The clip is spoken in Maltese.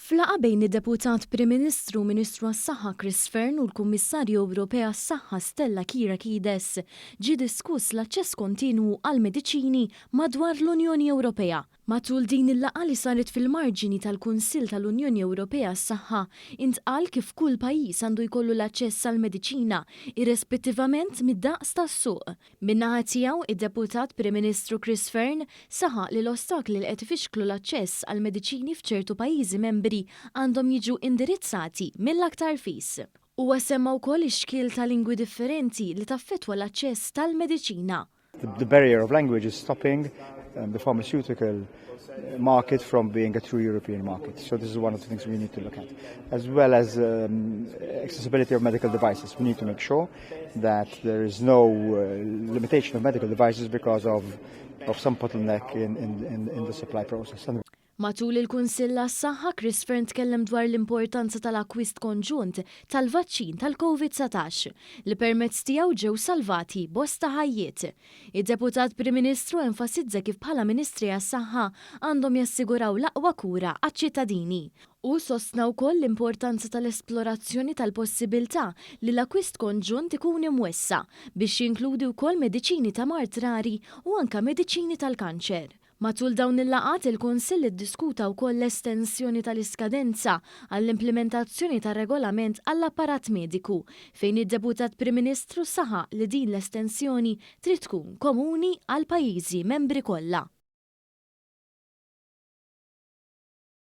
Flaqa bejn id-Deputat Prim Ministru Ministru għas-Saħħa Chris Fern u l-Kummissarju Ewropea għas-Saħħa Stella Kyriakides ġie diskuss l-aċċess kontinwu għall-mediċini madwar l-Unjoni Ewropea. Matul din il-laqgħa li saret fil-marġini tal-Kunsill tal-Unjoni Ewropea għas-Saħħa intqal kif kull pajjiż għandu jkollu l-aċċess għall-mediċina irrispettivament mid-daqs tas-suq. Min-naħa tiegħu id-Deputat Prim Ministru Chris Fern saħaq li l-ostakli li qed ifixklu l-aċċess għall-mediċini f'ċertu pajjiżi membri għandhom jiġu indirizzati mill-aktar fis. Huwa semma wkoll ix-xkiel ta' lingwi differenti li taffettwa l-aċċess tal-mediċina. The barrier of language is stopping the pharmaceutical market from being a true European market. So this is one of the things we need to look at. As well as accessibility of medical devices. We need to make sure that there is no limitation of medical devices because of some bottleneck in the supply process. Matul il-Kunsill għas-Saħħa, Chris Fern tkellem dwar l-importanza tal-akkwist konġunt tal-vaċċin tal-COVID-19 li permezz tiegħu ġew salvati bosta ħajjiet. Id-Deputat Prim Ministru enfasizza kif bħala Ministri għas-Saħħa għandhom jassiguraw l-aqwa kura għaċ-ċittadini. U sostna wkoll l-importanza tal-esplorazzjoni tal-possibilità li l-akkwist konġunt ikun imwessa biex jinkludi wkoll mediċini ta' mart rari u anke mediċini tal-kanċer. Matul dawn il-laqat il-Kunsill iddiskuta wkoll l-estensjoni tal-iskadenza għall-implementazzjoni tar-regolament għall-apparat mediku fejn id-Deputat Prim Ministru saħaq li din l-estensjoni trid tkun komuni għal pajjiżi membri kollha.